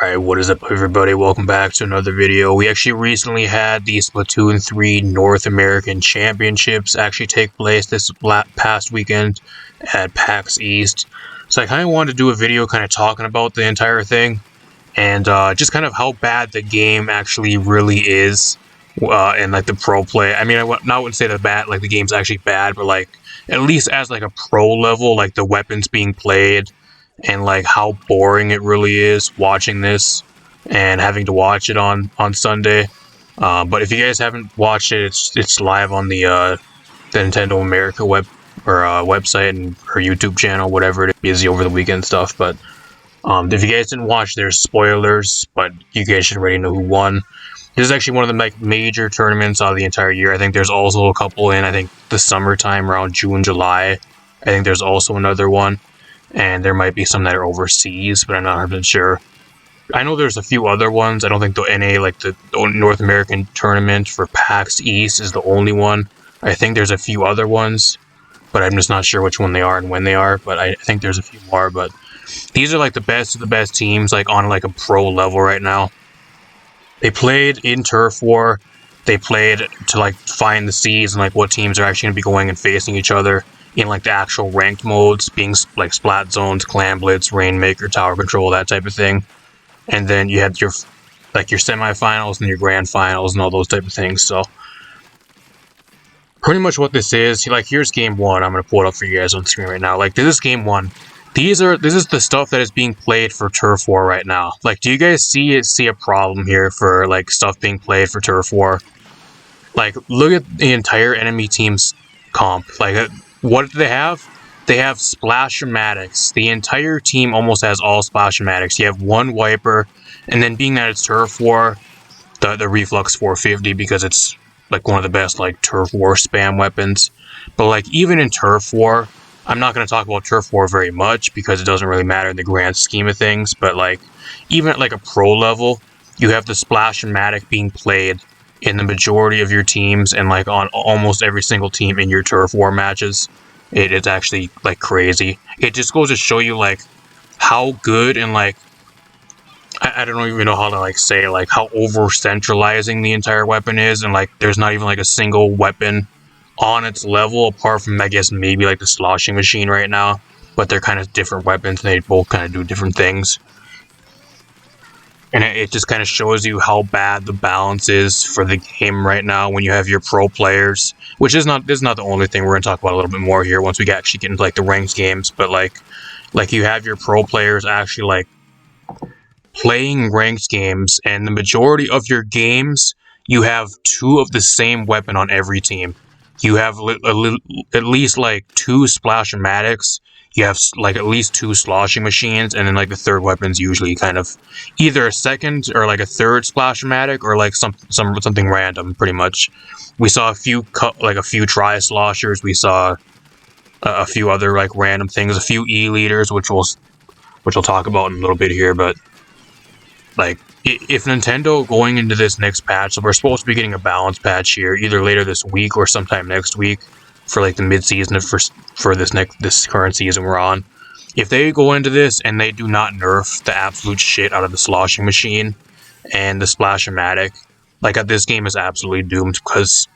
Alright, what is up everybody? Welcome back to another video. We actually recently had the Splatoon 3 North American Championships actually take place this past weekend at PAX East. So I kind of wanted to do a video kind of talking about the entire thing and just kind of how bad the game actually really is and like the pro play. I mean, I wouldn't say that bad, like the game's actually bad, but like at least as like a pro level, like the weapons being played and like how boring it really is watching this and having to watch it on Sunday. But if you guys haven't watched it, it's live on the Nintendo America website and or YouTube channel, whatever it is, busy over the weekend stuff. But if you guys didn't watch, there's spoilers, but you guys should already know who won. This is actually one of the like major tournaments of the entire year. I think there's also a couple in, I think, the summertime around June, July. I think there's also another one. And there might be some that are overseas, but I'm not 100% sure. I know there's a few other ones. I don't think the NA, like the North American tournament for PAX East, is the only one. I think there's a few other ones, but I'm just not sure which one they are and when they are. But I think there's a few more. But these are like the best of the best teams, like on like a pro level right now. They played in Turf War. They played to like find the seeds and like what teams are actually going to be going and facing each other in like the actual ranked modes, being like Splat Zones, Clan Blitz, Rainmaker, Tower Control, that type of thing. And then you had your semifinals and your grand finals and all those type of things. So pretty much what this is, like here's game one. I'm gonna pull it up for you guys on screen right now. Like this is game one. This is the stuff that is being played for Turf War right now. Like, do you guys see a problem here for like stuff being played for Turf War? Like, look at the entire enemy team's comp. Like, what do they have? They have Splash-O-Matics. The entire team almost has all Splash-O-Matics. You have one Wiper, and then being that it's Turf War, the Reflux 450, because it's like one of the best like Turf War spam weapons. But like even in Turf War, I'm not going to talk about Turf War very much because it doesn't really matter in the grand scheme of things. But like even at like a pro level, you have the Splash-O-Matic being played in the majority of your teams and like on almost every single team in your Turf War matches. It is actually like crazy. It just goes to show you like how good and like I don't even know how to like say like how over centralizing the entire weapon is, and like there's not even like a single weapon on its level apart from I guess maybe like the sloshing machine right now, but they're kind of different weapons and they both kind of do different things. And it just kind of shows you how bad the balance is for the game right now when you have your pro players, which this is not the only thing. We're going to talk about a little bit more here once we actually get into like the ranked games. But like you have your pro players actually like playing ranked games, and the majority of your games you have two of the same weapon on every team. You have at least like two Splash-O-Matics. You have like at least two sloshing machines, and then like the third weapon's usually kind of either a second or like a third Splash-O-Matic or like something random. Pretty much, we saw a few tri sloshers. We saw a few other like random things, a few E leaders, which we'll talk about in a little bit here. But like if Nintendo going into this next patch, so we're supposed to be getting a balance patch here either later this week or sometime next week for like the mid-season for this current season we're on. If they go into this and they do not nerf the absolute shit out of the sloshing machine and the Splash-O-Matic, like this game is absolutely doomed. Because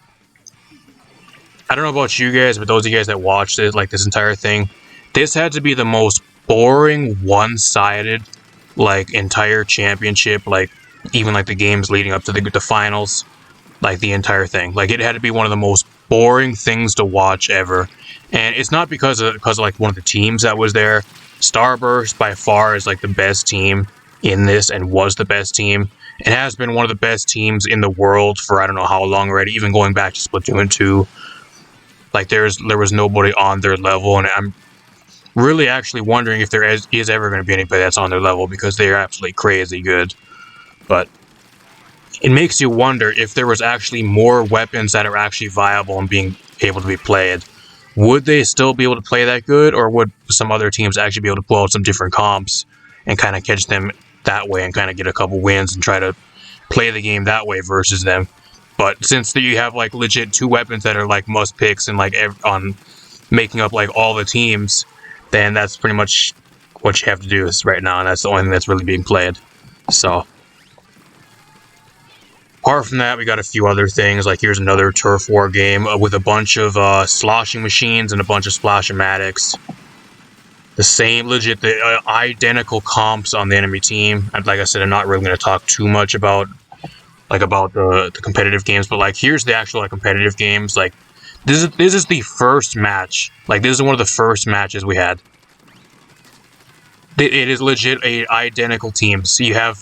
I don't know about you guys, but those of you guys that watched it, like this entire thing, this had to be the most boring, one-sided like entire championship, like even like the games leading up to the finals, like the entire thing. Like it had to be one of the most boring things to watch ever. And it's not because of like one of the teams that was there. Starburst by far is like the best team in this and was the best team. It has been one of the best teams in the world for I don't know how long already, even going back to Splatoon 2. Like there was nobody on their level, and I'm really actually wondering if there is ever going to be anybody that's on their level, because they're absolutely crazy good. But it makes you wonder if there was actually more weapons that are actually viable and being able to be played. Would they still be able to play that good, or would some other teams actually be able to pull out some different comps and kind of catch them that way and kind of get a couple wins and try to play the game that way versus them? But since you have like legit two weapons that are like must picks and like on making up like all the teams, then that's pretty much what you have to do right now, and that's the only thing that's really being played. So, apart from that, we got a few other things. Like here's another turf war game with a bunch of sloshing machines and a bunch of splash-o-matics. The same, legit, the identical comps on the enemy team. And like I said, I'm not really going to talk too much about the competitive games, but like here's the actual competitive games. Like this is the first match. Like this is one of the first matches we had. It is legit a identical team. So you have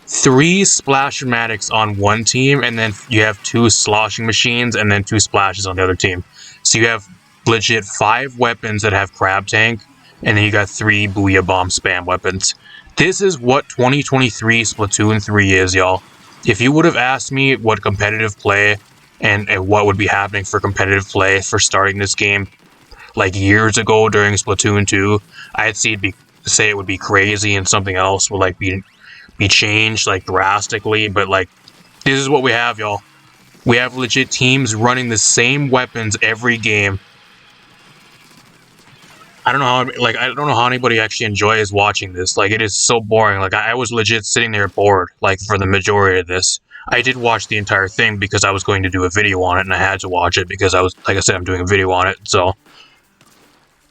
3 splash-o-matics on one team, and then you have 2 sloshing machines, and then 2 splashes on the other team. So you have legit 5 weapons that have crab tank, and then you got 3 booyah bomb spam weapons. This is what 2023 Splatoon 3 is, y'all. If you would have asked me what competitive play and what would be happening for competitive play for starting this game like years ago during Splatoon 2, I'd say it would be crazy and something else would like be changed like drastically, but like this is what we have, y'all. We have legit teams running the same weapons every game. I don't know how anybody actually enjoys watching this. Like it is so boring. Like I was legit sitting there bored like for the majority of this. I did watch the entire thing because I was going to do a video on it, and I had to watch it because like I said, I'm doing a video on it. So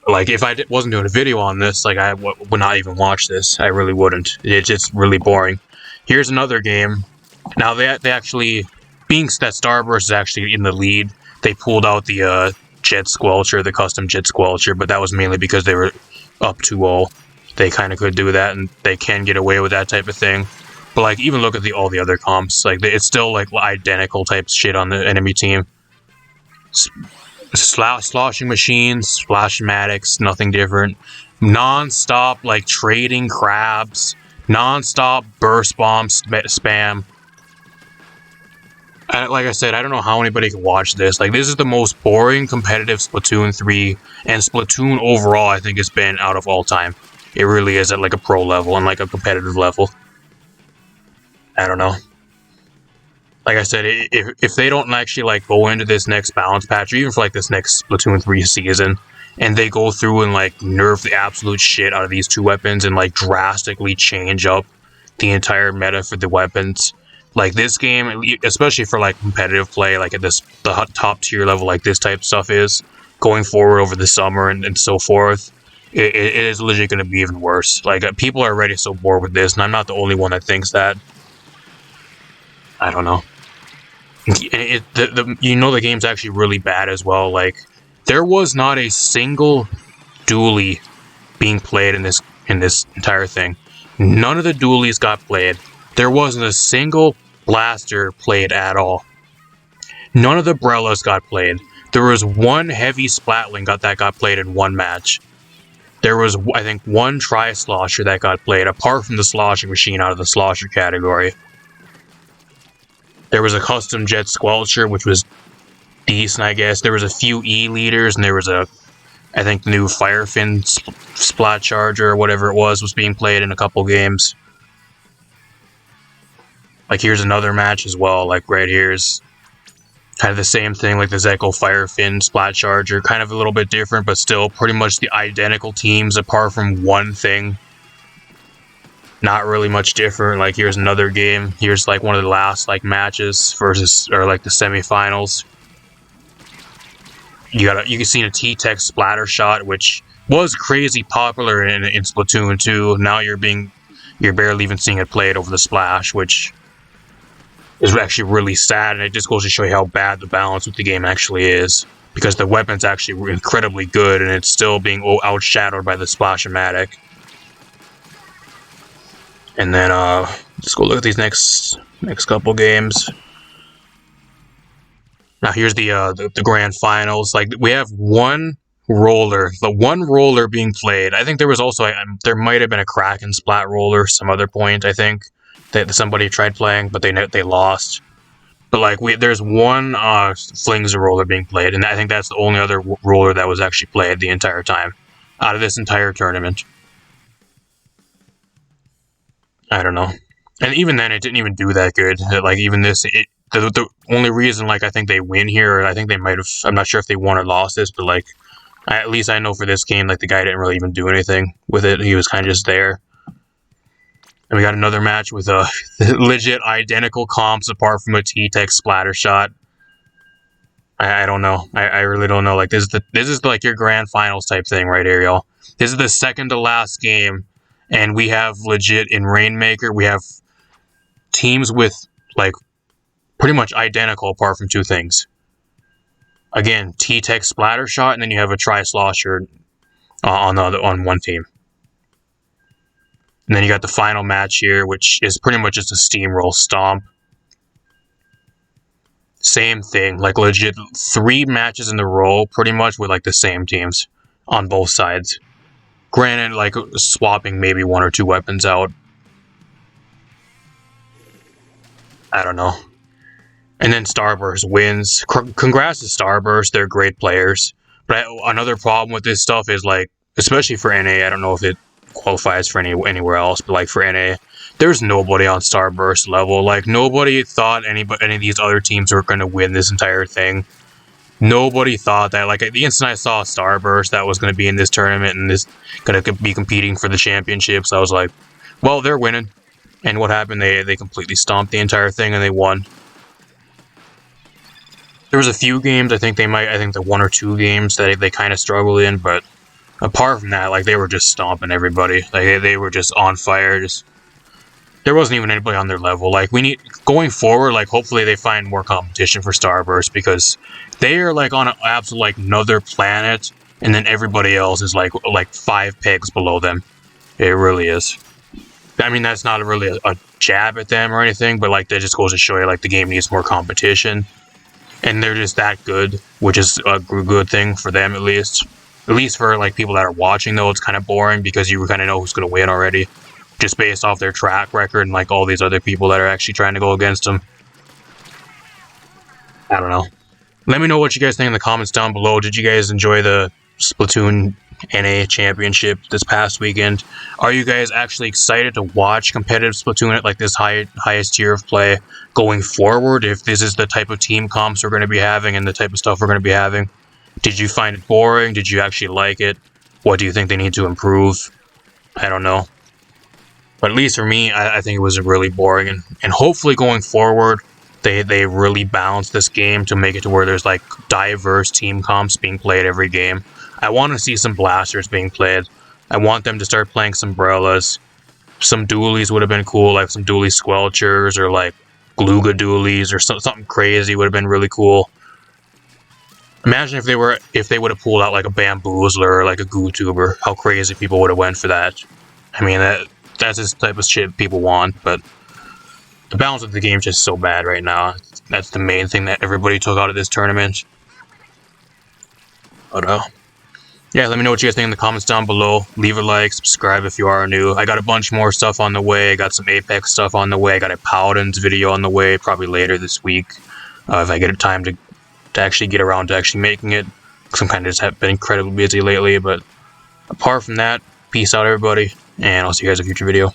like if I wasn't doing a video on this, like I would not even watch this. I really wouldn't. It's just really boring. Here's another game. Now they actually, being that Starburst is actually in the lead, they pulled out the Jet Squelcher, the custom Jet Squelcher, but that was mainly because they were up 2-0. They kind of could do that, and they can get away with that type of thing. But like even look at all the other comps, like it's still like identical type shit on the enemy team. Sloshing machines, splash-o-matics, nothing different. Non-stop, like, trading crabs. Non-stop burst bomb spam. Like I said, I don't know how anybody can watch this. Like, this is the most boring competitive Splatoon 3. And Splatoon overall, I think, has been out of all time. It really is at, like, a pro level and, like, a competitive level. I don't know. Like I said, if they don't actually like go into this next balance patch, or even for like this next Splatoon 3 season, and they go through and like nerf the absolute shit out of these 2 weapons and like drastically change up the entire meta for the weapons, like this game, especially for like competitive play, like at the top tier level, like this type of stuff is going forward over the summer and so forth, it is legit going to be even worse. Like people are already so bored with this, and I'm not the only one that thinks that. I don't know. The game's actually really bad as well. Like, there was not a single dually being played in this entire thing. None of the dualies got played. There wasn't a single blaster played at all. None of the Brellas got played. There was one heavy Splatling that got played in one match. There was, I think, one Tri-Slosher that got played, apart from the sloshing machine out of the slosher category. There was a custom Jet Squelcher, which was decent, I guess. There was a few E-leaders, and there was I think, the new Firefin Splat Charger, or whatever it was being played in a couple games. Like, here's another match as well. Like, right here's kind of the same thing, like the Zeko Firefin Splat Charger. Kind of a little bit different, but still pretty much the identical teams, apart from one thing. Not really much different. Like here's another game. Here's like one of the last like matches versus, or like the semifinals. You can see a T-Tech splatter shot, which was crazy popular in Splatoon 2. Now you're barely even seeing it played over the splash, which is actually really sad, and it just goes to show you how bad the balance with the game actually is, because the weapon's actually incredibly good, and it's still being outshadowed by the Splash-O-Matic. And then, let's go look at these next couple games. Now here's the grand finals. Like, we have the one roller being played. I think there was also, there might have been a Kraken Splat roller some other point, I think, that somebody tried playing, but they lost. But like, there's one Flings roller being played, and I think that's the only other roller that was actually played the entire time out of this entire tournament. I don't know. And even then, it didn't even do that good. Like, even this, the only reason, like, I think they win here, or I think they might have, I'm not sure if they won or lost this, but, like, at least I know for this game, like, the guy didn't really even do anything with it. He was kind of just there. And we got another match with legit identical comps apart from a T-Tech splatter shot. I don't know. I really don't know. Like this is like your grand finals type thing right here, y'all. This is the second to last game, and we have legit in Rainmaker. We have teams with like pretty much identical apart from two things. Again, T-Tech splatter shot, and then you have a Tri-Slosher on one team. And then you got the final match here, which is pretty much just a steamroll stomp. Same thing, like legit 3 matches in a row, pretty much with like the same teams on both sides. Granted, like swapping maybe 1 or 2 weapons out. I don't know. And then Starburst wins. Congrats to Starburst, they're great players. But another problem with this stuff is like, especially for NA, I don't know if it qualifies for anywhere else, but like for NA, there's nobody on Starburst level. Like nobody thought any of these other teams were going to win this entire thing. Nobody thought that. Like the instant I saw Starburst that was going to be in this tournament and this going to be competing for the championships, I was like, well, they're winning. And what happened? They completely stomped the entire thing and they won. There was a few games, I think the 1 or 2 games that they kind of struggled in, but apart from that, like, they were just stomping everybody. Like, they were just on fire. There wasn't even anybody on their level. Like, going forward, like, hopefully they find more competition for Starburst, because they are, like, on an absolute, like, another planet, and then everybody else is, like 5 pegs below them. It really is. I mean, that's not really a jab at them or anything, but, like, that just goes to show you, like, the game needs more competition. And they're just that good, which is a good thing for them, at least. At least for, like, people that are watching, though, it's kind of boring because you kind of know who's going to win already. Just based off their track record and, like, all these other people that are actually trying to go against them. I don't know. Let me know what you guys think in the comments down below. Did you guys enjoy the Splatoon NA Championship this past weekend? Are you guys actually excited to watch competitive Splatoon at, like, this highest tier of play going forward, if this is the type of team comps we're going to be having and the type of stuff we're going to be having? Did you find it boring? Did you actually like it? What do you think they need to improve? I don't know. But at least for me, I think it was really boring. And hopefully going forward, they really balance this game to make it to where there's, like, diverse team comps being played every game. I want to see some blasters being played. I want them to start playing some umbrellas. Some dualies would have been cool, like some dualie squelchers or, like, Gluga dualies or something crazy would have been really cool. Imagine if they would have pulled out like a Bamboozler or like a GooTuber, how crazy people would have went for that. I mean, that's the type of shit people want, but the balance of the game is just so bad right now. That's the main thing that everybody took out of this tournament. But yeah, let me know what you guys think in the comments down below. Leave a like, subscribe if you are new. I got a bunch more stuff on the way. I got some Apex stuff on the way. I got a Paladins video on the way, probably later this week. If I get time to actually get around to actually making it. Because I'm kind of just have been incredibly busy lately. But apart from that, peace out everybody. And I'll see you guys in a future video.